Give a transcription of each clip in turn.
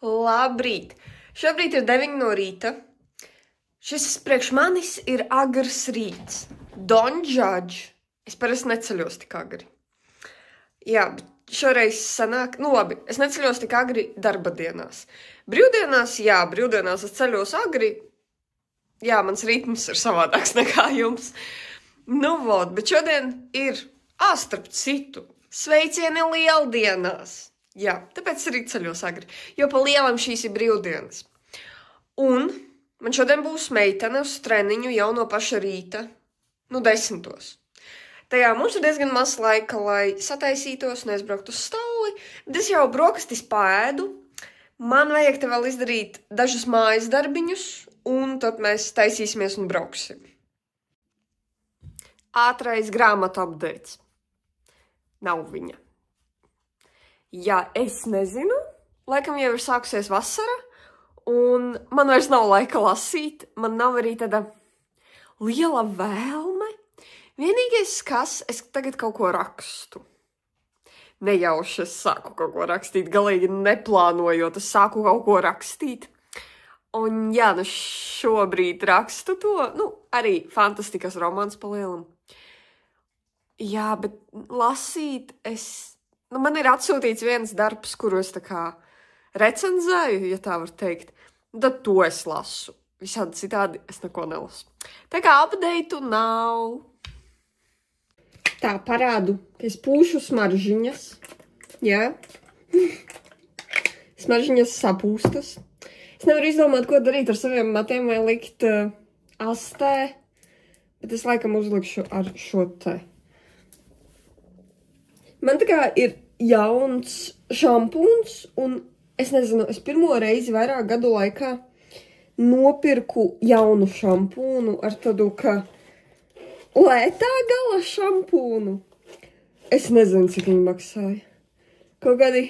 Labrīt! Šobrīd ir 9 no rīta. Šis priekš manis ir agrs rīts. Don't judge. Es parasti neceļos tik agri. Jā, bet šoreiz sanāk, labi, es neceļos tik agri darba dienās. Brīvdienās, brīvdienās es ceļos agri. Jā, mans ritms ir savādāks nekā jums. Bet šodien ir, starp citu, sveicieni lieldienās. Jā, tāpēc arī ceļos agri, jo pa lielam šīs ir brīvdienas. Un man šodien būs meitene uz treniņu jau no paša rīta, 10. Tajā mums ir diezgan maz laika, lai sataisītos un aizbraukt uz stauli, bet es jau brokastis paēdu. Man vajag te vēl izdarīt dažus mājas darbiņus, un tad mēs taisīsimies un brauksim. Ātrais grāmatu updates. Nav viņa. Jā, es nezinu. Laikam jau ir sākusies vasara, un man vairs nav laika lasīt. Man nav arī tāda liela vēlme. Vienīgais, kas es tagad kaut ko rakstu. Nejauši es sāku kaut ko rakstīt, galīgi neplānojot, es sāku kaut ko rakstīt. Un jā, šobrīd rakstu to, arī fantastikas romāns pa lielam. Jā, bet lasīt man ir atsūtīts viens darbs, kuru es tā kā recenzēju, ja tā var teikt. Tad to es lasu. Visādi citādi es neko nelasu. Tā kā updateu nav. Tā, parādu, ka es pūšu smaržiņas. Jā. Smaržiņas sapūstas. Es nevaru izdomāt, ko darīt ar saviem matiem vai likt astē. Bet es laikam uzlikšu ar šo te. Man tā kā ir jauns šampūns, un es nezinu, es pirmo reizi vairāk gadu laikā nopirku jaunu šampūnu ar tādu, ka lētā gala šampūnu. Es nezinu, cik viņi maksāja. Kaut kādi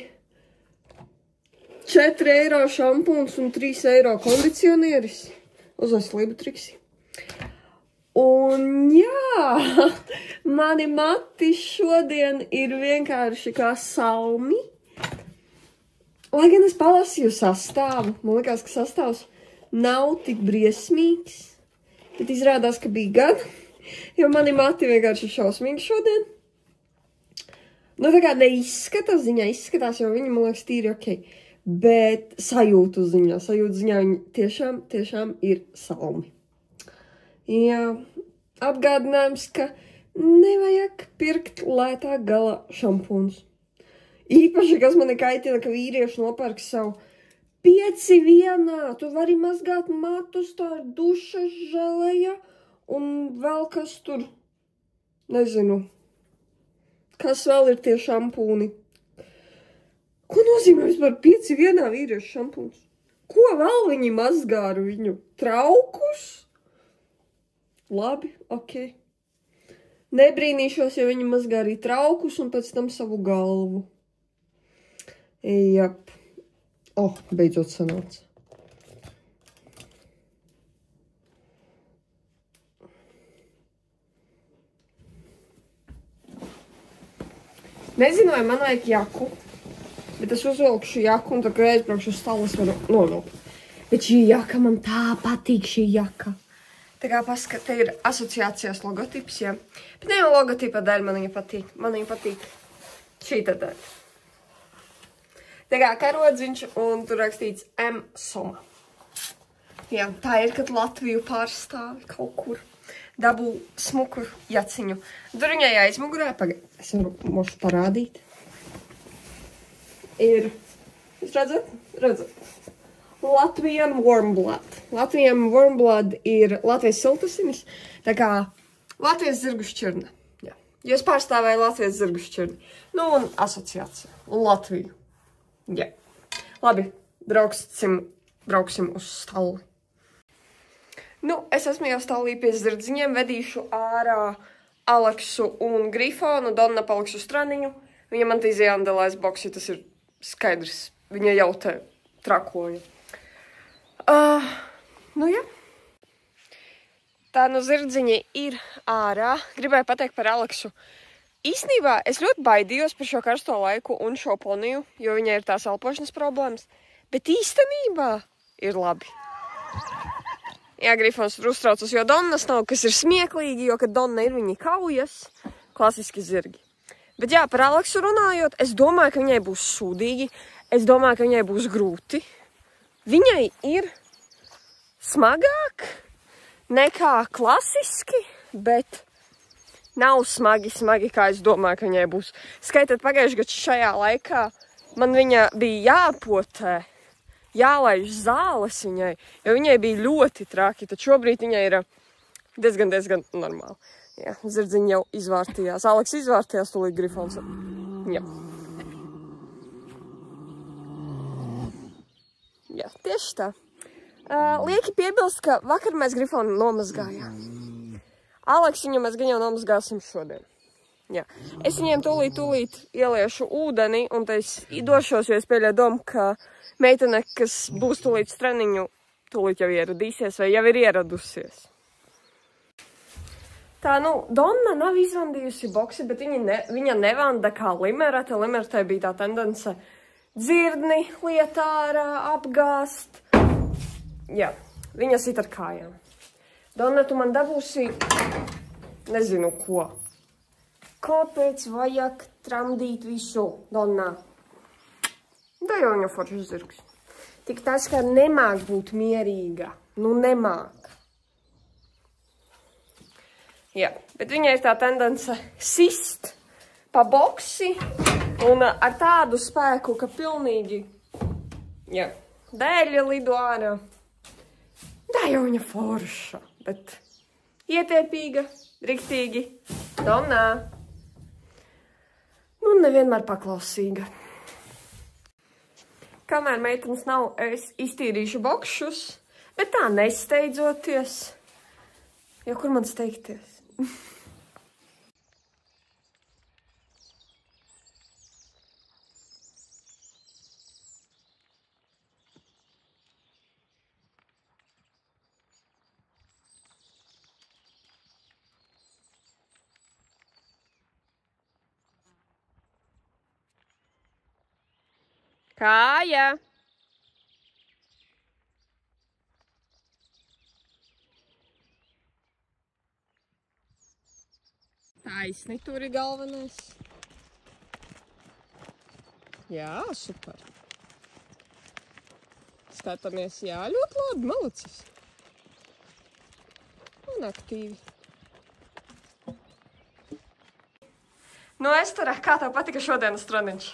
4 eiro šampūns un 3 eiro kondicionieris uz veselību triksi. Un jā, mani mati šodien ir vienkārši kā salmi. Lai gan es palasīju sastāvu, man likās, ka sastāvs nav tik briesmīgs, bet izrādās, ka bija gan, jo mani mati vienkārši ir šausmīgi šodien. Tā kā neizskatās ziņā, izskatās, jo viņi, man liekas, tīri ok, bet sajūtu ziņā viņi tiešām ir salmi. Jā, atgādinājums, ka nevajag pirkt lētā gala šampūns. Īpaši, kas mani kaitina, ka vīrieši nopērk savu 5 vienā. Tu vari mazgāt matus, tā ir dušas želeja un vēl kas tur, nezinu, kas vēl ir tie šampūni. Ko nozīmē vispār 5 vienā vīriešu šampūns? Ko vēl viņi mazgā ar viņu? Traukus? Labi, ok. Nebrīnīšos, ja viņi mazgā arī traukus un pēc tam savu galvu. Jap. Beidzot sanāca. Nezinu, vai man vajag jaku, bet es uzvilkšu jaku un tad, kad aizbraukšu uz stalu, es varu novilkt. Bet šī jaka, man tā patīk šī jaka. Tā kā paskat, te ir asociācijas logotips, jā. Bet ne jau logotipa dēļ man viņa patīk. Man viņa patīk šī tā. Tā kā karodziņš un tur rakstīts M. Soma. Jā, tā ir, kad Latviju pārstāvi kaut kur. Dabū smuku jaciņu. Tur viņai aizmugurē, es varu mošu parādīt. Ir, jūs redzat? Redzat. Latvian Warm Blood. Latvian Warm Blood ir Latvijas siltasinis, tā kā Latvijas zirgu šķirne. Jā. Jo es pārstāvēju Latvijas zirgu šķirni. Un asociācija. Un Latviju. Jā. Labi, brauksim uz stalli. Es esmu jau stallī pie zirdziņiem, vedīšu ārā Aleksu un Grifonu, Donna paliks uz treniņu. Viņa man tīs jāndelēs boksi, tas ir skaidrs. Viņa jau te trakoja. Jā. Tā zirdziņi ir ārā. Gribēju pateikt par Aleksu. Īsnībā es ļoti baidījos par šo karsto laiku un šo poniju, jo viņai ir tās elpošanas problēmas. Bet īstenībā ir labi. Jā, Grifons tur uztraucas, jo Donnas nav, kas ir smieklīgi, jo, kad Donna ir, viņi kaujas, klasiski zirgi. Bet jā, par Aleksu runājot, es domāju, ka viņai būs sūdīgi, es domāju, ka viņai būs grūti. Viņai ir smagāk nekā klasiski, bet nav smagi, kā es domāju, ka viņai būs. Skaitot pagājuši gadu šajā laikā, man viņa bija jāpotē. Jālaiž zāles viņai, jo viņai bija ļoti traki, tad šobrīd viņai ir diezgan normāli. Jā, zirdziņi jau izvārtījās. Aleks izvārtījās, tūlīt Grifons. Jā. Jā, tieši tā. Lieki piebilst, ka vakar mēs Grifonu nomazgājām. Aleks viņu mēs gan jau nomazgāsim šodien. Jā. Es viņiem tūlīt ieliešu ūdeni, un tad es došos, jo es pieļauju domu, ka meitene, kas būs tūlīt straniņu, tūlīt jau ieradīsies vai jau ir ieradusies. Tā, Donna nav izvandījusi boksi, bet viņa nevanda kā Limerete. Limeretei bija tā tendence dzirdni liet ārā, apgāst. Jā, viņa sit ar kājām. Donna, tu man dabūsi, nezinu ko. Kāpēc vajag tramdīt visu, Donna? Da jau viņa foršs zirgs. Tik tas, ka nemāk būt mierīga. Nemāk. Jā, bet viņai ir tā tendence sist pa boksi un ar tādu spēku, ka pilnīgi, jā, dēļa lido ārā. Da jau viņa forša, bet ietiepīga, riktīgi. Donna. Nevienmēr paklausīga. Kamēr meitenes nav, es iztīrīšu bokšus, bet tā nesteidzoties. Jo kur man steigties? Kāja! Taisni tur ir galvenais. Jā, super. Skatāmies, jā, ļoti labi, malacis. Un aktīvi. Estere, kā tev patika šodienas treniņš?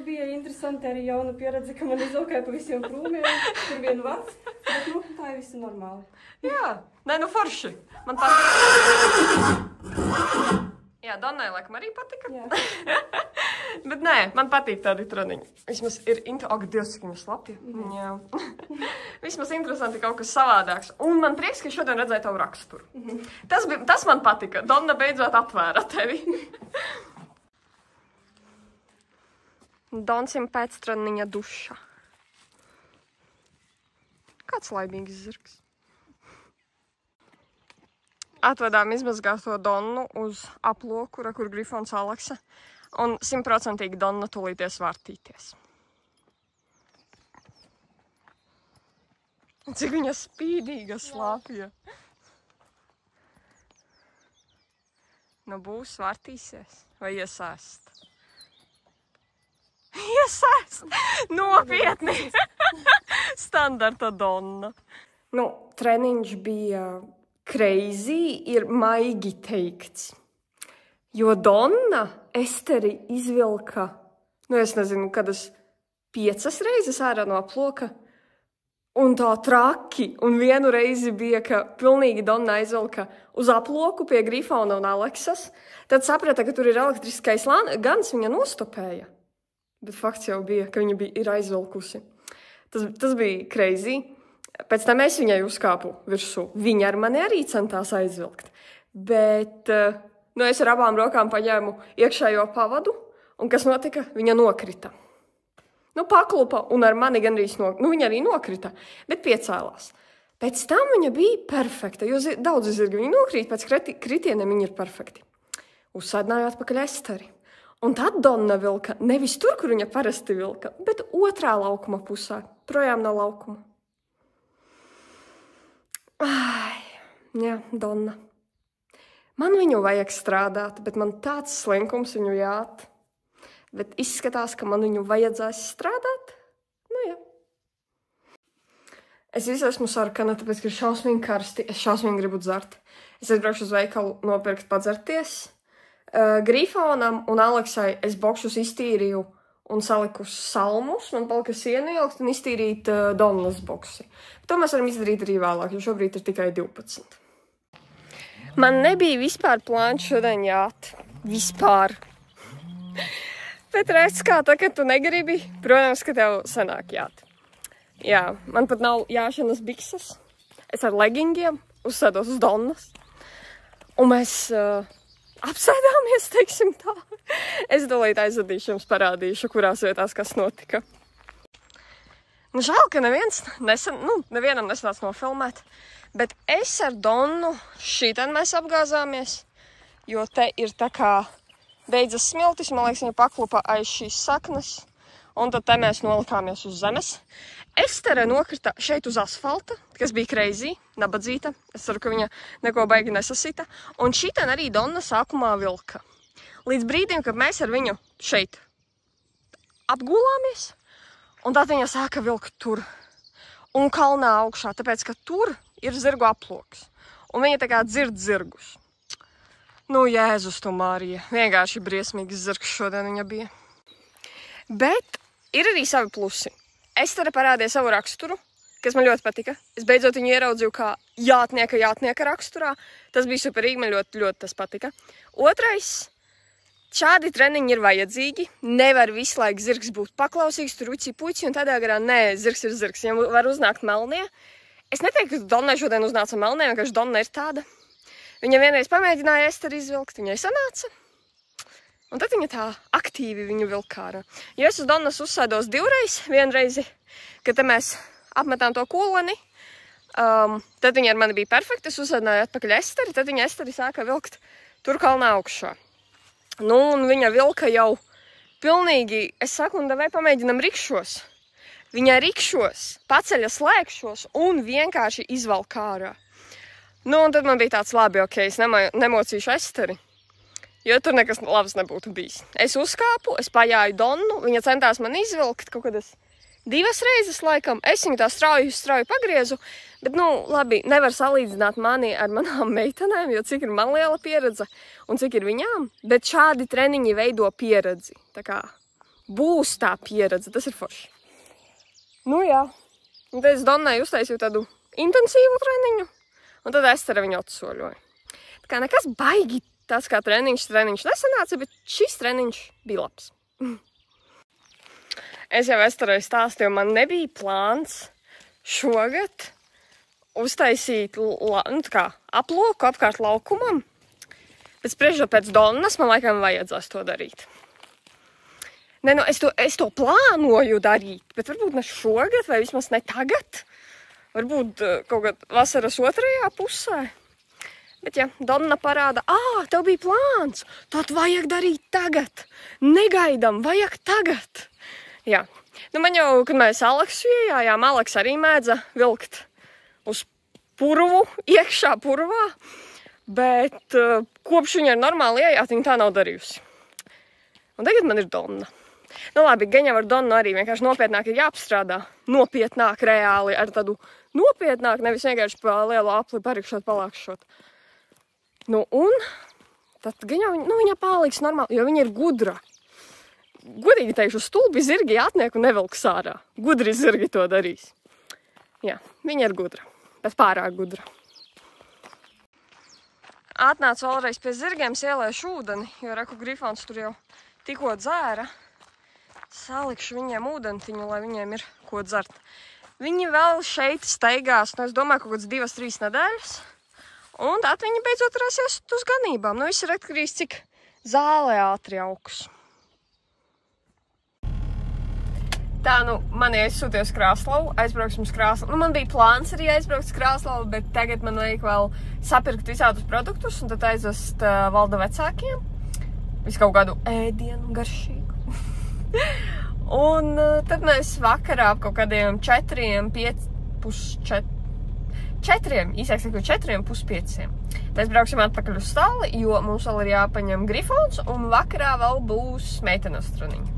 Bija interesanti arī jauna pieredze, ka man izlaukāja pa visiem krūmiem, tur vien vats, bet tā ir visi normāli. Jā, forši. Man patika. Jā, Donnai laikam arī patika. Jā. Bet nē, man patīk tādi treniņi. Vismaz ir ak, Dievs, cik viņa slapja. Jā. Vismaz interesanti kaut kas savādāks. Un man prieks, ka šodien redzēju tavu raksturu. Tas man patika. Donna beidzot atvēra tevi. Donsim pēc treniņa duša. Kāds laimīgs zirgs. Atvedām izmazgāto Donnu uz aploku, kur Grifons Aleksa, un 100% Donna tūlīties vārtīties. Cik viņa spīdīga slāpja. Būs vārtīsies vai iesēst? Iesēst! Nopietni! Standarta Donna. Treniņš bija crazy, ir maigi teikts. Jo Donna Esteri izvilka, es nezinu, kādas 5 reizes ārā no aploka, un tā traki, un vienu reizi bija, ka pilnīgi Donna aizvilka uz aploku pie Grifona un Aleksas, tad saprata, ka tur ir elektriskais gans, viņa nostopēja. Bet fakts jau bija, ka viņa ir aizvilkusi. Tas bija crazy. Pēc tam es viņai uzkāpu virsū. Viņa ar mani arī centās aizvilkt. Bet es ar abām rokām paņēmu iekšējo pavadu, un kas notika? Viņa nokrita. Paklupa, un ar mani gandrīz viņa arī nokrita, bet piecēlās. Pēc tam viņa bija perfekta, jo daudzi zirgi viņi nokrīt, pēc kritieniem viņi ir perfekti. Uzsēdināju atpakaļ Esteri. Un tad Donna vilka nevis tur, kur viņa parasti vilka, bet otrā laukuma pusē, projām no laukuma. Ai, jā, Donna. Man viņu vajag strādāt, bet man tāds slinkums viņu jāt. Bet izskatās, ka man viņu vajadzēs strādāt. Nu jā. Es visu esmu sarkana, tāpēc, ka ir šausmīgi karsti. Es šausmīgi gribu dzert. Es aizbraukšu uz veikalu nopirkt padzerties. Grifonam un Aleksai es bokšus iztīrīju un saliku salmus. Man palika sienu ielikt un iztīrīt Donnas boksi. To mēs varam izdarīt arī vēlāk, jo šobrīd ir tikai 12. Man nebija vispār plāns šodien jāt. Vispār. Bet redz, kā tā, ka tu negribi, protams, ka tev sanāk jāt. Jā, man pat nav jāšanas bikses. Es ar legingiem uzsēdos uz Donnas. Un mēs apsēdāmies, teiksim tā. Es dolīt aizvadīšu jums parādīšu, kurās vietās kas notika. Nu, žēl, ka nevienam nesanāca nofilmēt. Bet es ar Donnu šitien mēs apgāzāmies, jo te ir tā kā beidzas smiltis, man liekas, viņa paklupa aiz šīs saknes. Un tad te mēs nolikāmies uz zemes. Estere nokrita šeit uz asfalta, kas bija crazy, nabadzīta. Es ceru, ka viņa neko baigi nesasita. Un šitien arī Donna sākumā vilka. Līdz brīdim, kad mēs ar viņu šeit apgulāmies, un tad viņa sāka vilkt tur. Un kalnā augšā, tāpēc, ka tur ir zirgu aploks. Un viņa tā kā dzird zirgus. Nu, Jēzus tu, Mārija. Vienkārši briesmīgs zirgs šodien viņa bija. Bet ir arī savi plusi. Estere parādīja savu raksturu, kas man ļoti patika. Es beidzot viņu ieraudzīju kā jātnieka raksturā. Tas bija superīgi, man ļoti tas patika. Otrais, šādi treniņi ir vajadzīgi. Nevar visu laiku zirgs būt paklausīgs, tur uci puci, un tādā garā, nē, zirgs ir zirgs. Viņam var uznākt melnie. Es neteiktu, ka Donnai šodien uznāca melnie, vienkārši Donna ir tāda. Viņa vienreiz pamēģināja Esteri izvilkt, viņai sanāca. Un tad viņa tā aktīvi viņu vilkāra. Jo es uz Donnas uzsēdos vienreizi, kad te mēs apmetām to kuleni, tad viņa ar mani bija perfekta, es uzsēdināju atpakaļ Esteri, tad viņa Esteri sāka vilkt tur kalnā augšā. Nu, un viņa vilka jau pilnīgi, es saku, un vai pamēģinam rikšos. Viņa rikšos, paceļas lēkšos un vienkārši izvalk ārā. Nu, un tad man bija tāds labi, ok, es nemocīšu Esteri. Jo tur nekas labs nebūtu bijis. Es uzkāpu, es pajāju Donnu, viņa centās man izvilkt kaut kādas 2 reizes laikam. Es viņu tā strauji pagriezu, bet, nu, labi, nevar salīdzināt mani ar manām meitenēm, jo cik ir man liela pieredze un cik ir viņām, bet šādi treniņi veido pieredzi. Tā kā būs tā pieredze, tas ir forši. Nu jā, un tad es Donnai uztaisīju tādu intensīvu treniņu, un tad Estere viņu atsoļoja. Tā kā nekas baigi tāds kā treniņš nesanāca, bet šis treniņš bija labs. Es jau Esterei stāstīju, man nebija plāns šogad uztaisīt aploku apkārt laukumam, bet spriežot pēc Donnas, man laikam vajadzēs to darīt. Nē, nu, es to plānoju darīt, bet varbūt ne šogad, vai vismaz ne tagad. Varbūt kaut kad vasaras otrajā pusē. Bet, ja Donna parāda, tev bija plāns, tad vajag darīt tagad. Negaidam, vajag tagad. Jā. Nu, man jau, kad mēs Aleksu iejājām, Aleks arī mēdza vilkt uz purvu, iekšā purvā, bet kopš viņa ir normāli iejāt, viņa tā nav darījusi. Un tagad man ir Donna. Nu, labi, gan jau ar Donnu arī vienkārši nopietnāk ir jāapstrādā. Nopietnāk reāli, ar tādu nopietnāk, nevis vienkārši pa lielu apli parikšot, palākšot. Nu, un tad viņa paliks normāli, jo viņa ir gudra. Godīgi teikšu, stulbi zirgi jātnieku nevilks ārā. Gudri zirgi to darīs. Jā, viņa ir gudra, bet pārāk gudra. Atnācu vēlreiz pie zirgiem, ielēšu ūdeni, jo Reku Grifons tur jau tikko dzēra. Salikšu viņiem ūdentiņu, lai viņiem ir ko dzert. Viņi vēl šeit steigās, es domāju, kaut kāds 2-3 nedēļas. Un tad viņi beidzot varēsies uz ganībām. Nu, viss ir atkarīgs, cik zālē ātri augs. Tā, nu, mani aizsūties Krāslavu, aizbrauksim uz Krāslavu. Nu, man bija plāns arī aizbraukt uz Krāslavu, bet tagad man vajag vēl sapirkt visādus produktus un tad aizvest Valda vecākiem. visu kaut kādu ēdienu garšīgu. Un tad mēs vakarā ap kaut kādiem 4:30. Mēs brauksim atpakaļ uz sali, jo mums vēl ir jāpaņem Grifons, un vakarā vēl būs meitenes truniņa.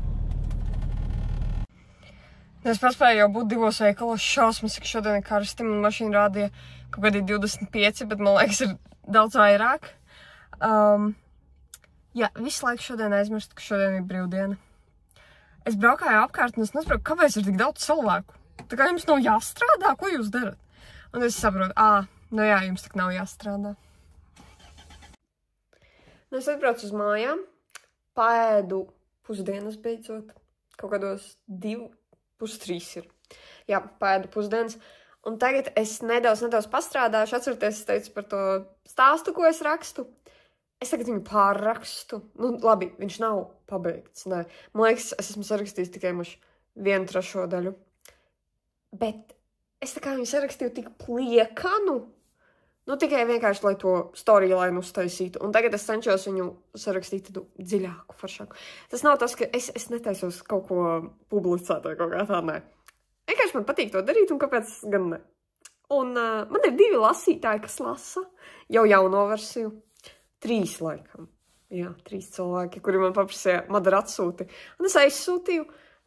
Es paspēju jau būt 2 veikalos, šausmas, ka šodien ir karsti, man mašīna rādīja kaut kādi 25, bet man liekas ir daudz vairāk. Jā, visu laiku šodien aizmirst, ka šodien ir brīvdiena. Es braukāju apkārt un es nesaprotu, kāpēc ir tik daudz cilvēku. Tā kā jums nav jāstrādā, ko jūs darat? Un es saprotu, nu jā, jums tak nav jāstrādā. Nu, es atbraucu uz mājām, paēdu pusdienas beidzot, kaut kādos 2:30 ir. Jā, paēdu pusdienas. Un tagad es nedaudz pastrādāšu, atceroties, es teicu par to stāstu, ko es rakstu. Es tagad viņu pārrakstu. Nu, labi, viņš nav pabeigts, nē. Man liekas, es esmu sarakstījis tikai 1/3 daļu. Bet es tā kā viņu sarakstīju tik pliekanu, nu tikai vienkārši, lai to storyline uztaisītu. Un tagad es cenšos viņu sarakstīt tādu dziļāku, foršāku. Tas nav tas, ka es netaisos kaut ko publicēt vai kaut kā tā, nē. Vienkārši man patīk to darīt, un kāpēc gan ne. Un man ir 2 lasītāji, kas lasa jau jauno versiju. 3 laikam. Jā, 3 cilvēki, kuri man paprasīja, Madara atsūti. Un es aizsūtīju.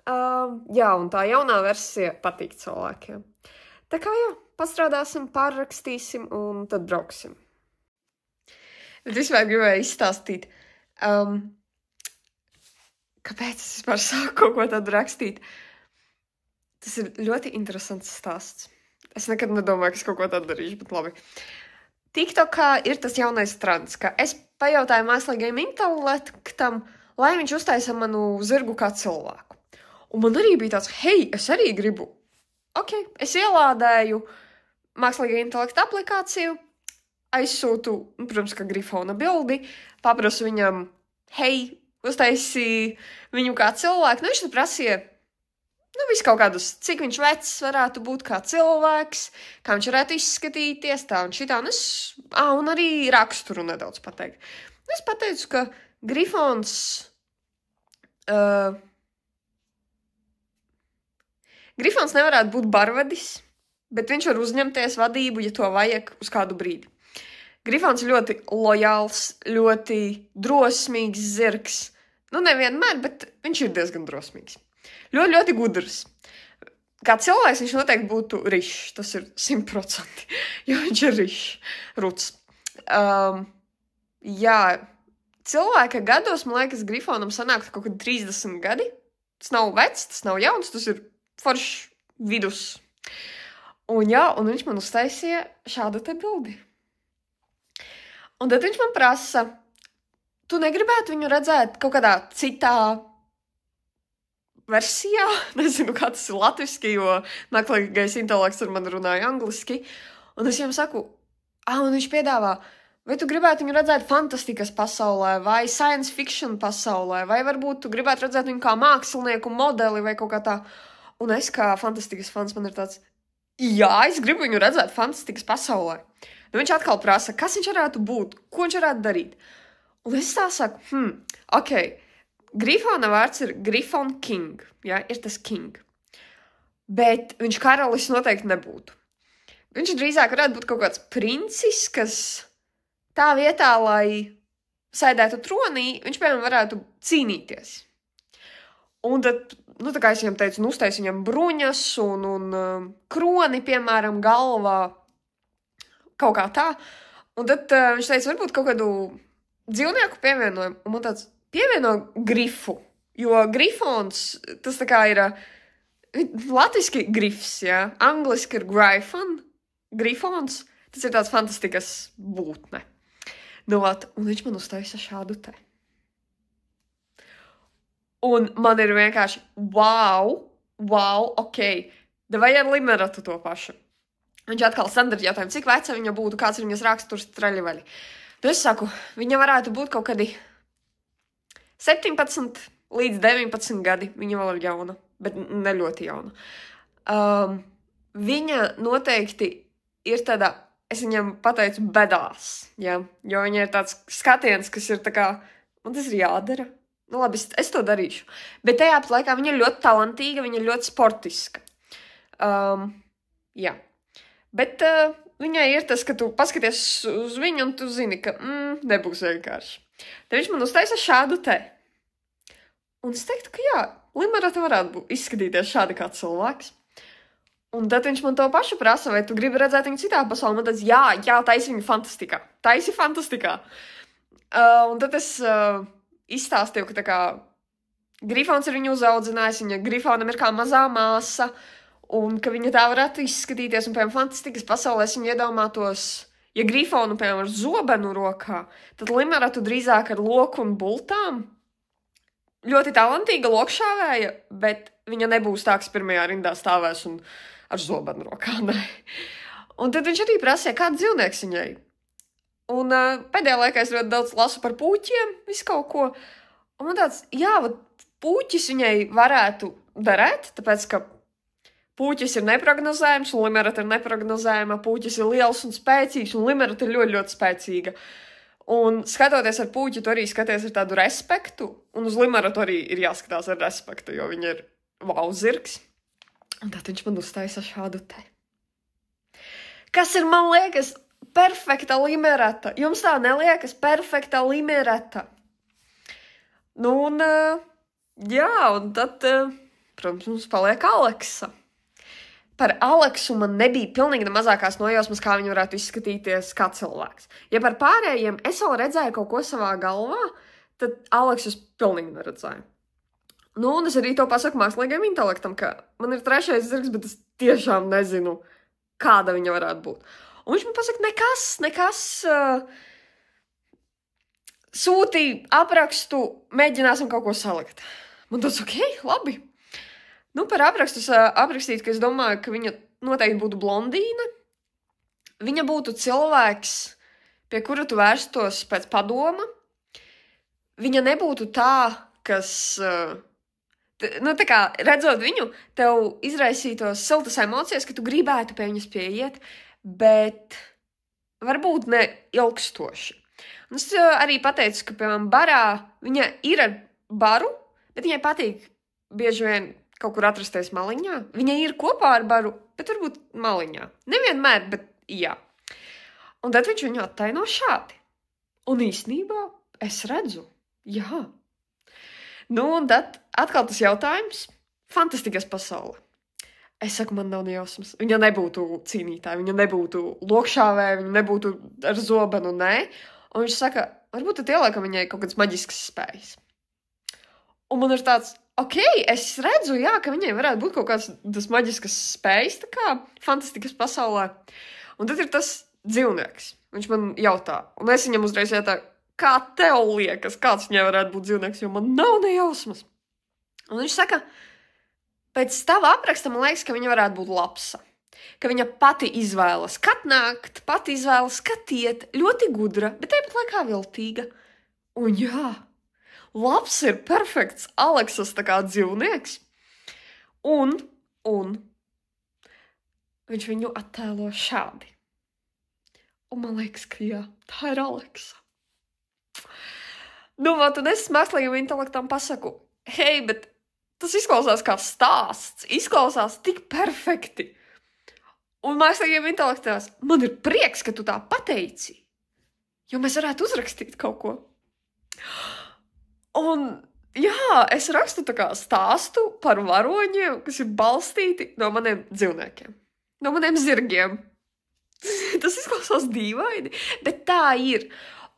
Jā, un tā jaunā versija patīk cilvēkiem. Tā kā jā, pastrādāsim, pārrakstīsim un tad brauksim. Bet vispār gribēju izstāstīt, kāpēc es vispār sāku kaut ko tādu rakstīt. Tas ir ļoti interesants stāsts. Es nekad nedomāju, ka es kaut ko tādu darīšu, bet labi. TikTokā ir tas jaunais trends, ka es pajautāju mākslīgajam intelektam, lai viņš uztaisa manu zirgu kā cilvēku. Un man arī bija tāds, hei, es arī gribu. Ok, es ielādēju mākslīgā intelekta aplikāciju, aizsūtu, protams, ka Grifona bildi, paprasu viņam, hei, uztaisi viņu kā cilvēku. Nu, viņš tad prasīja, visu kaut kādus, cik viņš vecs varētu būt kā cilvēks, kā viņš varētu izskatīties, tā un šitā. Un arī raksturu nedaudz pateikt. Es pateicu, ka Grifons nevarētu būt barvadis, bet viņš var uzņemties vadību, ja to vajag uz kādu brīdi. Grifons ļoti lojāls, ļoti drosmīgs zirgs. Nu, nevienmēr, bet viņš ir diezgan drosmīgs. Ļoti, ļoti gudrs. Kā cilvēks viņš noteikti būtu rišs, tas ir 100%, jo viņš ir rišs, ruts. Jā, cilvēka gados, man liekas, Grifonam sanāktu kaut kad 30 gadi. Tas nav vecs, tas nav jauns, tas ir foršs vidus. Un jā, un viņš man uztaisīja šādu te bildi. Un tad viņš man prasa, tu negribētu viņu redzēt kaut kādā citā versijā? Nezinu, kā tas ir latviski, jo mākslīgais intelekts ar mani runāja angliski. Un es viņam saku, un viņš piedāvā, vai tu gribētu viņu redzēt fantastikas pasaulē, vai science fiction pasaulē, vai varbūt tu gribētu redzēt viņu kā mākslinieku modeli vai kaut kā tā. Un es kā fantastikas fans man ir tāds, jā, es gribu viņu redzēt fantastikas pasaulē. Nu, viņš atkal prasa, kas viņš varētu būt, ko viņš varētu darīt. Un es tā saku, ok, Grifona vārds ir Grifon King, jā, ir tas king. Bet viņš karalis noteikti nebūtu. Viņš drīzāk varētu būt kaut kāds princis, kas tā vietā, lai sēdētu tronī, viņš, piemēram, varētu cīnīties. Un tad, tā kā es viņam teicu, uztais viņam bruņas un kroni, piemēram, galvā, kaut kā tā. Un tad viņš teica, varbūt kaut kādu dzīvnieku pievienojumu. Un man tāds pievieno grifu, jo grifons, tas tā kā ir latviski grifs, jā. Angliski ir grifons, tas ir tāds fantastikas būtne. Nu, un viņš man uztaisa šādu te. Un man ir vienkārši, wow, ok, davai ar Limeratu to pašu. Viņš atkal standarta jautājumu, cik veca viņa būtu, kāds ir viņas raksturs traļivaļi. Nu, es saku, viņa varētu būt kaut kādi 17 līdz 19 gadi. Viņa vēl ir jauna, bet ne ļoti jauna. Viņa noteikti ir tāda, es viņam pateicu, bedās, ja? Jo viņa ir tāds skatiens, kas ir tā kā Un tas ir jādara. Nu, labi, es to darīšu. Bet tajā pat laikā viņa ir ļoti talantīga, viņa ir ļoti sportiska. Jā. Bet viņai ir tas, ka tu paskaties uz viņu un tu zini, ka nebūs vienkārši. Tad viņš man uztaisa šādu te. Un es teiktu, ka jā, Limerata varētu izskatīties šādi kā cilvēks. Un tad viņš man to pašu prasa, vai tu gribi redzēt viņu citā pasaulē. Man tāds, jā, taisi viņu fantastikā. Taisi fantastikā. Un tad es izstāstīju, ka tā kā Grifons ir viņu uzaudzinājis, viņa Grifonam ir kā mazā māsa, un ka viņa tā varētu izskatīties, un, piemēram, fantastikas pasaulē es viņu iedomātos, ja Grifonu, piemēram, ar zobenu rokā, tad Limeratu drīzāk ar loku un bultām. Ļoti talantīga lokšāvēja, bet viņa nebūs tā, kas pirmajā rindā stāvēs un ar zobenu rokā, ne. Un tad viņš arī prasīja, kāds dzīvnieks viņai. Un pēdējā laikā es ļoti daudz lasu par pūķiem, visu kaut ko. Un man tāds, pūķis viņai varētu darēt, tāpēc, ka pūķis ir neprognozējams, un Limerata ir neprognozējama, pūķis ir liels un spēcīgs, un Limerata ir ļoti, ļoti spēcīga. Un skatoties ar pūķi, tu arī skaties ar tādu respektu, un uz Limeratu arī ir jāskatās ar respektu, jo viņa ir zirgs. Un tad viņš man uztaisa šādu te. Kas ir, man liekas, perfekta Limerata? Jums tā neliekas perfekta Limerata? Nu, un un tad, protams, mums paliek Aleksa. Par Aleksu man nebija pilnīgi mazākās nojausmas, kā viņa varētu izskatīties kā cilvēks. Ja par pārējiem es vēl redzēju kaut ko savā galvā, tad Aleksu es pilnīgi neredzēju. Nu, un es arī to pasaku mākslīgajam intelektam, ka man ir 3. zirgs, bet es tiešām nezinu, kāda viņa varētu būt. Un viņš man pasaka, nekas, sūtīja aprakstu, mēģināsim kaut ko salikt. Man tas labi. Nu, par aprakstu aprakstītu, ka es domāju, ka viņa noteikti būtu blondīna. Viņa būtu cilvēks, pie kura tu vērstos pēc padoma. Viņa nebūtu tā, kas, tā kā redzot viņu, tev izraisītos siltas emocijas, ka tu gribētu pie viņas pieiet, bet varbūt ne ilgstoši. Un es arī pateicu, ka, piemēram, barā viņa ir ar baru, bet viņai patīk bieži vien kaut kur atrasties maliņā. Viņa ir kopā ar baru, bet varbūt maliņā. Nevienmēr, bet jā. Un tad viņš viņu attaino šādi. Un īstenībā es redzu, jā. Nu, un tad atkal tas jautājums. Fantastikas pasaule. Es saku, man nav nejausmas. Viņa nebūtu cīnītāja, viņa nebūtu lokšāvēja, viņa nebūtu ar zobenu, nē. Un viņš saka, varbūt tad ieliekam viņai kaut kādas maģiskas spējas. Un man ir tāds, es redzu, ka viņai varētu būt kaut kādas maģiskas spējas, tā kā fantastikas pasaulē. Un tad ir tas dzīvnieks. Viņš man jautā, un es viņam uzreiz jautāju, kā tev liekas, kāds viņai varētu būt dzīvnieks, jo man nav nejausmas. Un viņš saka, pēc tava apraksta man liekas, ka viņa varētu būt lapsa. Ka viņa pati izvēlas, kad nākt, pati izvēlas, kad iet, ļoti gudra, bet tāpat laikā viltīga. Un labs ir perfekts Aleksas tā kā dzīvnieks. Un viņš viņu attēlo šādi. Un man liekas, ka tā ir Aleksa. Nu, un es mākslīgam intelektam pasaku, bet tas izklausās kā stāsts, izklausās tik perfekti. Un mākslīgiem intelektās, man ir prieks, ka tu tā pateici, jo mēs varētu uzrakstīt kaut ko. Un, es rakstu tā kā stāstu par varoņiem, kas ir balstīti no maniem dzīvniekiem, no maniem zirgiem. Tas izklausās dīvaini, bet tā ir.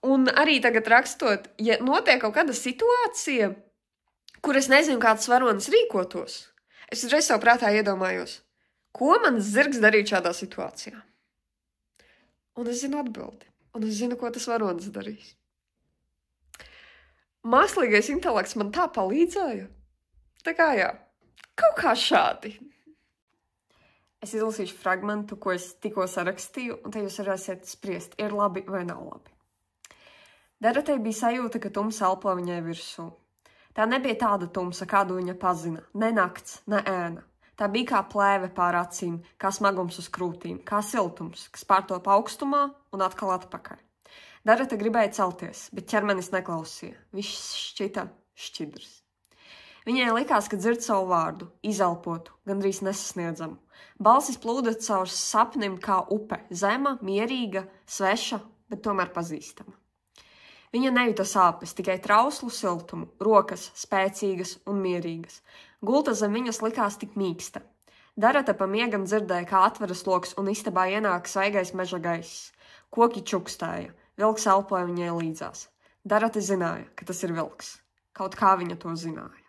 Un arī tagad rakstot, ja notiek kaut kāda situācija, kur es nezinu, kāds varonis rīkotos, es uzreiz savu prātā iedomājos, ko mans zirgs darīt šādā situācijā. Un es zinu atbildi, un es zinu, ko tas varonis darīs. Mākslīgais intelekts man tā palīdzēja. Tā kā kaut kā šādi. Es izlasīšu fragmentu, ko es tikko sarakstīju, un te jūs varēsiet spriest, ir labi vai nav labi. Deretei bija sajūta, ka tumsa elpo viņai virsū. Tā nebija tāda tumsa, kādu viņa pazina. Ne nakts, ne ēna. Tā bija kā plēve pār acīm, kā smagums uz krūtīm, kā siltums, kas pārtop augstumā un atkal atpakaļ. Darata gribēja celties, bet ķermenis neklausīja. Viņš šķita šķidrs. Viņai likās, ka dzird savu vārdu, izelpotu, gandrīz nesasniedzamu. Balsis plūda caur sapnim kā upe, zema, mierīga, sveša, bet tomēr pazīstama. Viņa nejuta sāpes, tikai trauslu siltumu, rokas spēcīgas un mierīgas. Gulta zem viņas likās tik mīksta. Darata pa miegam dzirdēja, kā atveras loks un istabā ienāk svaigais meža gaiss. Koki čukstēja, vilks elpoja viņai līdzās. Darata zināja, ka tas ir vilks. Kaut kā viņa to zināja.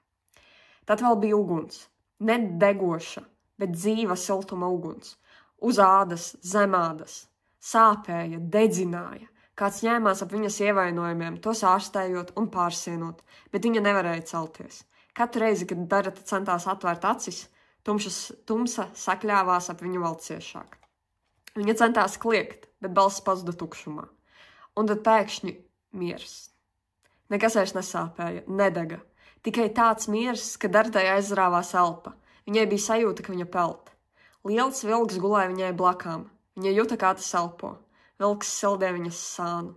Tad vēl bija uguns. Ne degoša, bet dzīva siltuma uguns. Uz ādas, zem ādas. Sāpēja, dedzināja. Kāds ņēmās ap viņas ievainojumiem, tos ārstējot un pārsienot, bet viņa nevarēja celties. Katru reizi, kad Darata centās atvērt acis, tumsa sakļāvās ap viņu vēl ciešāk. Viņa centās kliegt, bet balss pazuda tukšumā. Un tad pēkšņi miers. Nekas vairs nesāpēja, nedega. Tikai tāds miers, ka Daratai aizrāvās elpa. Viņai bija sajūta, ka viņa pelt. Liels vilks gulēja viņai blakām. Viņa juta, kā tas elpo. Vilks sildē viņas sānu.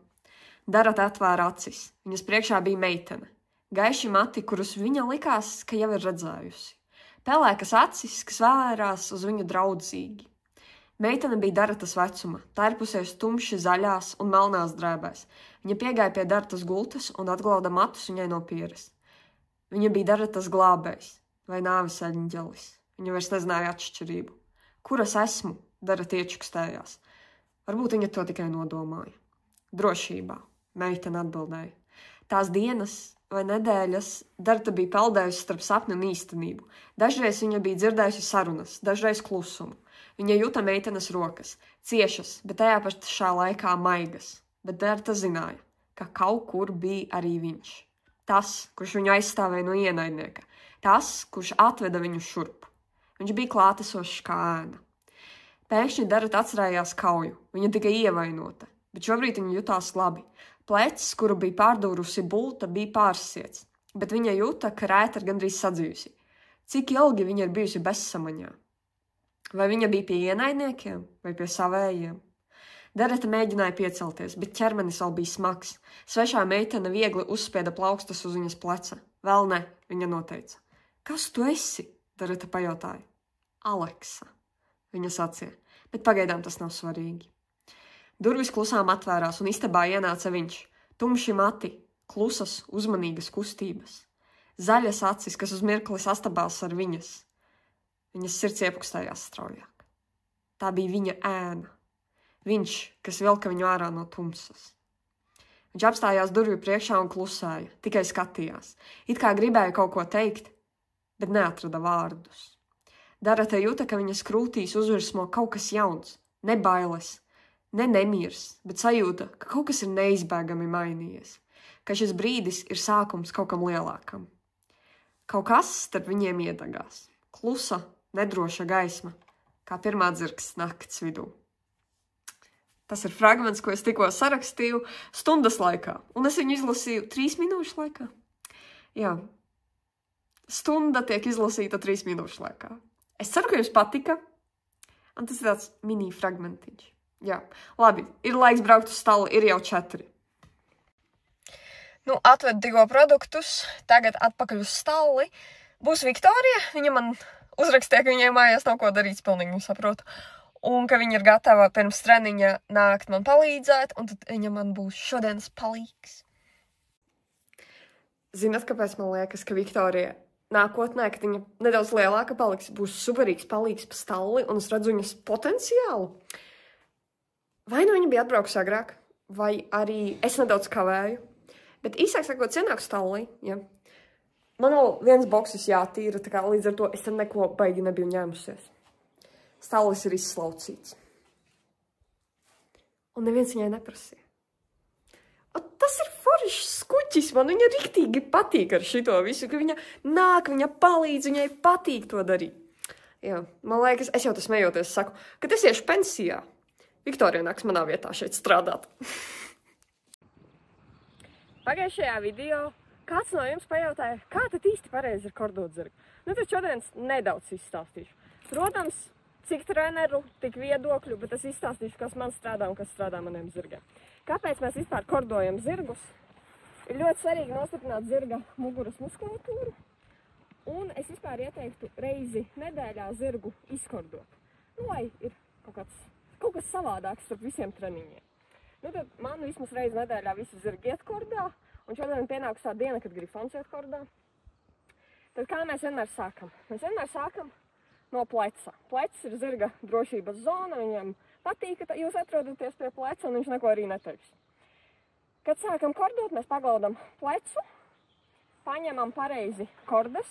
Darata atvēra acis. Viņas priekšā bija meitene. Gaiši mati, kurus viņa likās, ka jau ir redzējusi. Pelēkas acis, kas vērās uz viņu draudzīgi. Meitene bija Daratas vecuma, tērpusies tumši zaļās un melnās drēbēs. Viņa piegāja pie Daratas gultas un atglauda matus viņai no pieres. Viņa bija Daratas glābējs vai nāves eņģelis. Viņa vairs nezināja atšķirību. Kuras esmu? Darata iečukstējās. Varbūt viņa to tikai nodomāja. Drošībā, meitene atbildēja. Tās dienas vai nedēļas Darata bija peldējusi starp sapni un īstenību. Dažreiz viņa bija dzirdējusi sarunas, dažreiz klusumu. Viņa juta meitenes rokas, ciešas, bet tajā pašā laikā maigas. Bet Darata zināja, ka kaut kur bija arī viņš. Tas, kurš viņu aizstāvēja no ienaidnieka. Tas, kurš atveda viņu šurp. Viņš bija klātesošs kā ēna. Pēkšņi Darata atcerējās kauju. Viņa tikai ievainota, bet šobrīd viņa jutās labi. Plecs, kuru bija pārdūrusi bulta, bija pārsiets, bet viņa jūta, ka rēta ir gandrīz sadzījusi. Cik ilgi viņa ir bijusi bezsamaņā? Vai viņa bija pie ienaidniekiem vai pie savējiem? Darata mēģināja piecelties, bet ķermenis vēl bija smags. Svešā meitene viegli uzspieda plaukstas uz viņas pleca. Vēl ne, viņa noteica. Kas tu esi? Darata pajautāja. Aleksa, viņa sacīja, bet pagaidām tas nav svarīgi. Durvis klusām atvērās un istabā ienāca viņš. Tumši mati, klusas, uzmanīgas kustības. Zaļas acis, kas uz mirkli sastabās ar viņas. Viņas sirds iepukstējās straujāk. Tā bija viņa ēna. Viņš, kas vilka viņu ārā no tumsas. Viņš apstājās durvju priekšā un klusēja, tikai skatījās. It kā gribēja kaut ko teikt, bet neatrada vārdus. Darata jūta, ka viņas krūtīs uzvirsmo kaut kas jauns, ne bailes, ne nemiers, bet sajūta, ka kaut kas ir neizbēgami mainījies, ka šis brīdis ir sākums kaut kam lielākam. Kaut kas starp viņiem iedagās. Klusa, nedroša gaisma, kā pirmā dzirksts nakts vidū. Tas ir fragments, ko es tikko sarakstīju stundas laikā, un es viņu izlasīju 3 minūšu laikā. Jā, stunda tiek izlasīta 3 minūšu laikā. Es ceru, ka jums patika, un tas ir tāds mini fragmentiņš. Jā, labi, ir laiks braukt uz stalli, ir jau 4. Nu, atvedu tikko produktus, tagad atpakaļ uz stalli. Būs Viktorija, viņa man uzrakstīja, ka viņai mājās nav ko darīt, pilnīgi saprotu. Un ka viņa ir gatava pirms treniņa nākt man palīdzēt, un tad viņa man būs šodienas palīgs. Zināt, kāpēc man liekas, ka Viktorija nākotnē, kad viņa nedaudz lielāka paliks, būs superīgs palīgs pa stalli, un es redzu viņas potenciālu? Vai nu viņa bija atbraukusi agrāk, vai arī es nedaudz kavēju, bet īsāk sakot, ienāku stallī, ja. Man vēl viens boksis jātīra, tā kā līdz ar to es tad neko baigi nebiju ņēmusies. Stallis ir izslaucīts. Un neviens viņai neprasīja. O, tas ir foršs skuķis, man viņa riktīgi patīk ar šito visu, ka viņa nāk, viņa palīdz, viņai patīk to darīt. Jā, man liekas, es jau tas smejoties saku, kad es iešu pensijā. Viktorija nāks manā vietā šeit strādāt. Pagājušajā video kāds no jums pajautāja, kā tad īsti pareizi ir kordodzirga. Nu, tad šodien nedaudz izstāstīšu. Protams, cik treneru, tik viedokļu, bet es izstāstīšu, kas man strādā un kas strādā maniem zirgiem. Kāpēc mēs vispār kordojam zirgus? Ir ļoti svarīgi nostiprināt zirga muguras muskulatūru, un es vispār ieteiktu reizi nedēļā zirgu izkordot. Nu, lai ir kaut kas savādāks starp visiem treniņiem. Nu, tad man vismaz reizi nedēļā visi zirgi iet kordā, un šodien pienāks tā diena, kad Grifons iet kordā. Tad kā mēs vienmēr sākam? Mēs vienmēr sākam no pleca. Plecs ir zirga drošības zona, viņam patīk, ka jūs atrodaties pie pleca, un viņš neko arī neteiks. Kad sākam kordot, mēs paglaudam plecu, paņemam pareizi kordas,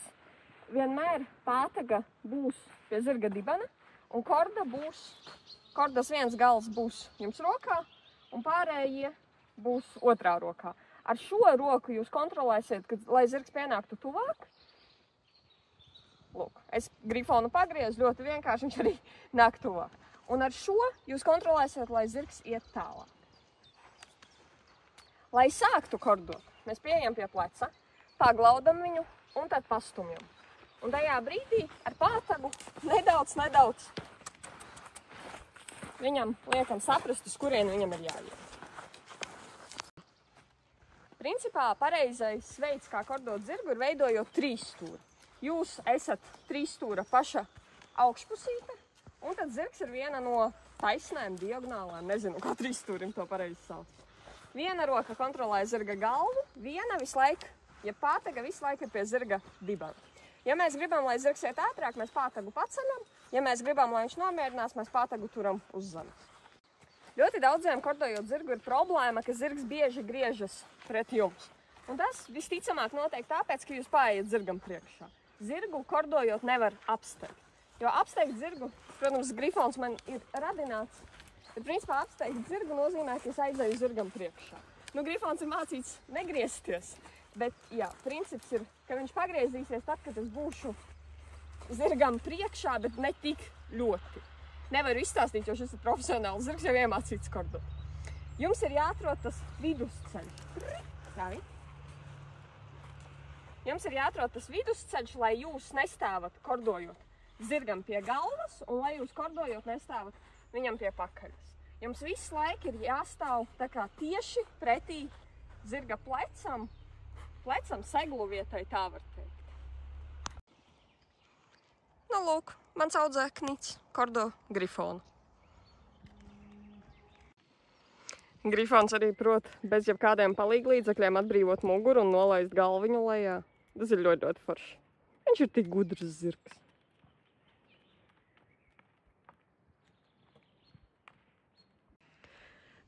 vienmēr pātaga būs pie zirga dibena, un kordas viens gals būs jums rokā, un pārējie būs otrā rokā. Ar šo roku jūs kontrolēsiet, lai zirgs pienāktu tuvāk. Lūk, es Grifonu pagriezu ļoti vienkārši, viņš arī nāk tuvāk. Un ar šo jūs kontrolēsiet, lai zirgs iet tālāk. Lai sāktu kordot, mēs pieejam pie pleca, paglaudam viņu un tad pastumjam. Un tajā brīdī ar pātagu nedaudz viņam liekam saprast, uz kurieni viņam ir jāiet. Principā pareizais veids, kā kordot zirgu, ir veidojot trīsstūri. Jūs esat trīsstūra paša augšpusīte, un tad zirgs ir viena no taisnēm, diagonālēm, nezinu, kā trīsstūrim to pareizi sauc. Viena roka kontrolē zirga galvu, viena visu laiku, ja pātaga visu laiku ir pie zirga dibena. Ja mēs gribam, lai zirgs iet ātrāk, mēs pātagu paceļam, ja mēs gribam, lai viņš nomierinās, mēs pātagu turam uz zemes. Ļoti daudziem kordojot zirgu ir problēma, ka zirgs bieži griežas pret jums. Un tas visticamāk notiek tāpēc, ka jūs paeiet zirgam priekšā. Zirgu kordojot nevar apsteigt. Jo apsteigt zirgu, protams, Grifons man ir radināts, bet principā apsteigt zirgu nozīmē, ka es aizēju zirgam priekšā. Nu, Grifons ir mācīts negriezties, bet jā, princips ir, ka viņš pagriezīsies tad, kad es būšu zirgam priekšā, bet ne tik ļoti. Nevaru izstāstīt, jo šis ir profesionāls zirgs, jau iemācīts kordot. Jums ir jāatrod tas vidusceļš. Jums ir jāatrod tas vidusceļš, lai jūs nestāvat kordojot zirgam pie galvas, un lai jūs kordojot nestāvat viņam pie pakaļas. Jums visu laiku ir jāstāv tā kā tieši pretī zirga plecam seglu vietai, tā var teikt. Nu, lūk, mans audzēknis kordo Grifonu. Grifons arī prot bez jebkādiem palīglīdzekļiem atbrīvot muguru un nolaist galviņu lejā. Tas ir ļoti, ļoti forši. Viņš ir tik gudrs zirgs.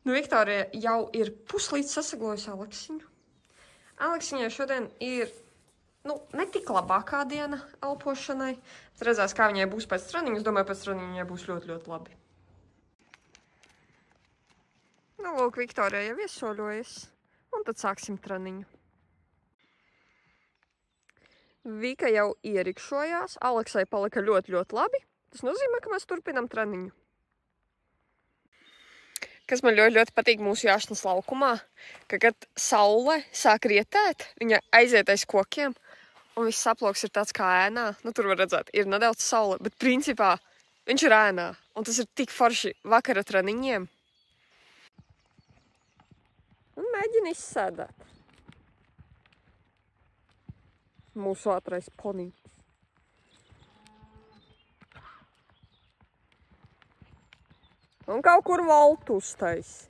Nu, Viktorija jau ir puslīdz sasaglojusi Aleksiņu. Aleksiņai šodien ir, ne tik labākā diena elpošanai. Es redzēs, kā viņai būs pēc treniņa. Es domāju, pēc treniņa viņai būs ļoti, ļoti labi. Nu, lūk, Viktorija jau iesoļojas. Un tad sāksim treniņu. Vika jau ierikšojās. Aleksai palika ļoti, ļoti labi. Tas nozīmē, ka mēs turpinam treniņu. Kas man ļoti, ļoti patīk mūsu jāšnas laukumā, ka, kad saule sāk rietēt, viņa aiziet aiz kokiem, un viss aploks ir tāds kā ēnā. Nu, tur var redzēt, ir nedaudz saule, bet principā viņš ir ēnā. Un tas ir tik forši vakara treniņiem. Un mēģina izsēdēt. Mūsu ātrais ponijs. Un kaut kur voltu uztaisi.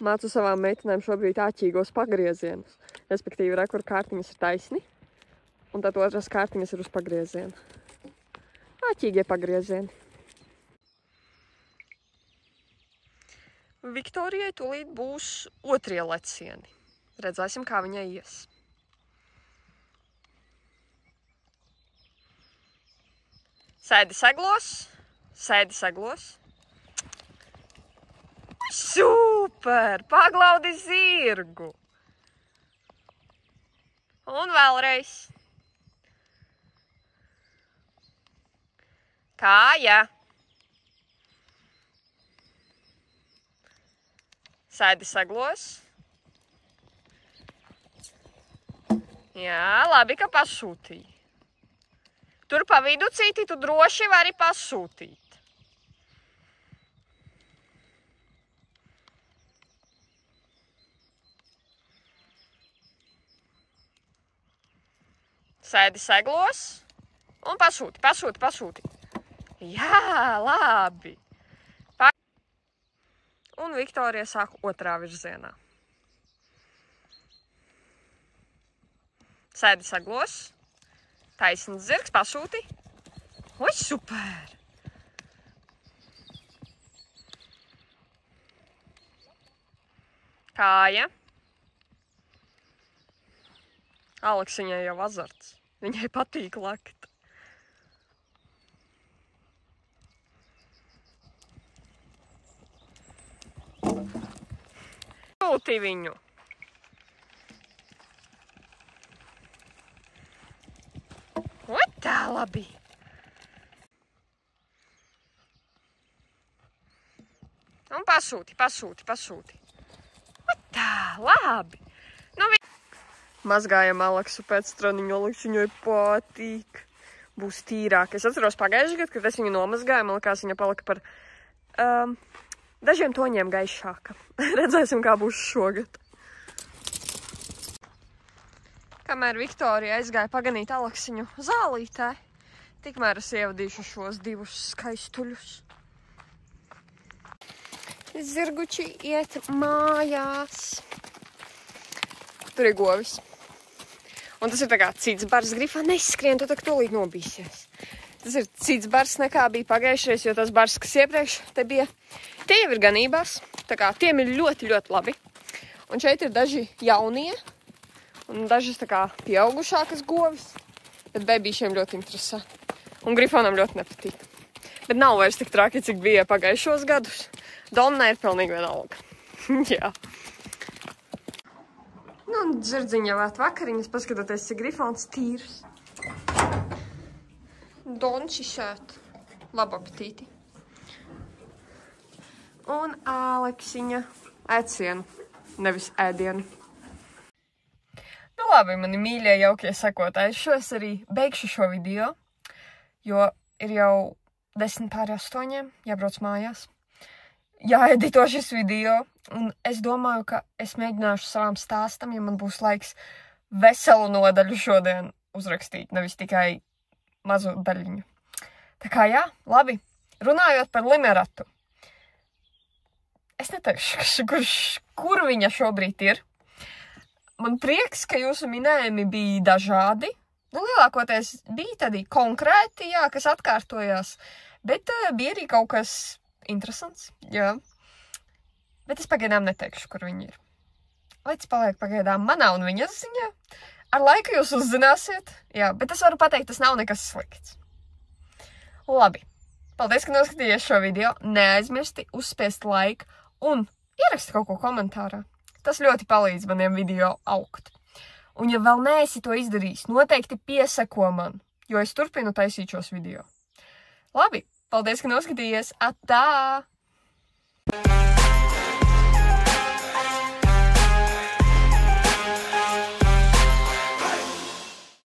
Mācu savām meitenēm šobrīd āķīgos pagriezienus. Respektīvi, re, kur kārtiņas ir taisni, un tad otras kārtiņas ir uz pagriezienu. Āķīgie pagriezieni. Viktorijai tūlīt būs otrie lecieni. Redzēsim, kā viņai ies. Sēdi seglos. Sēdi seglos. Super! Paglaudi zirgu! Un vēlreiz. Kāja. Sēdi seglos. Jā, labi, ka pasūtīji. Tur pa viducīti tu droši vari pasūtīt. Sēdi seglos un pasūti. Jā, labi. Un Viktorija sāk otrā virzienā. Sēdi seglos. Taisns zirgs, pasūti. Oi, super! Kāja. Aleksiņai jau azarts. Viņai patīk lekt. Sūti viņu. O, tā labi. Un pasūti. O, tā labi. Nu, mazgājam Aleksu pēc straniņu. Aleksiņai patīk. Būs tīrāk. Es atceros pagājušajā gadu, kad es viņu nomazgāju. Man likās, viņa palika par dažiem toņiem gaišāka. Redzēsim, kā būs šogad. Kamēr Viktorija aizgāja paganīt Aleksiņu zālītē, tikmēr es ievadīšu šos divus skaistuļus. Zirguči iet mājās. Tur ir govis. Un tas ir tā kā cits bars. Grifā neskrien, tu tak tūlīt nobīsies. Tas ir cits bars nekā bija pagājušais, jo tas bars, kas iepriekš te bija, tie jau ir ganībās. Tā kā tiem ir ļoti, ļoti labi. Un šeit ir daži jaunie un dažas tā kā pieaugušākas govis. Bet bebīšiem ļoti interesē. Un Grifonam ļoti nepatīk. Bet nav vairs tik traki, cik bija pagājušos gadus. Donna ir pilnīgi vienalga. Jā. Nu, un dzirdziņa vēt vakariņas, paskatoties, cik Grifons tīrs. Donči šeit. Labu apetīti. Un Aleksiņa ēcienu, nevis ēdienu. Nu labi, mani mīļie jaukie sekotāji, es arī beigšu šo video, jo ir jau 7:50, jābrauc mājās. Jāedito šis video, un es domāju, ka es mēģināšu savām stāstam, ja man būs laiks veselu nodaļu šodien uzrakstīt, nevis tikai mazu daļiņu. Tā kā jā, labi, runājot par limeratu. Es neteikšu, kur viņa šobrīd ir. Man prieks, ka jūsu minējumi bija dažādi. Nu, lielākoties bija tādi konkrēti, jā, kas atkārtojās. Bet bija arī kaut kas interesants, jā. Bet es pagaidām neteikšu, kur viņi ir. Līdz paliek pagaidām manā un viņas ziņā. Ar laiku jūs uzzināsiet, jā, bet es varu pateikt, tas nav nekas slikts. Labi, paldies, ka noskatījies šo video. Neaizmirsti uzspiest laiku un ieraksti kaut ko komentārā. Tas ļoti palīdz maniem video augt. Un ja vēl neesi to izdarījis, noteikti pieseko man, jo es turpinu taisīt šos video. Labi, paldies, ka noskatījies. Atā!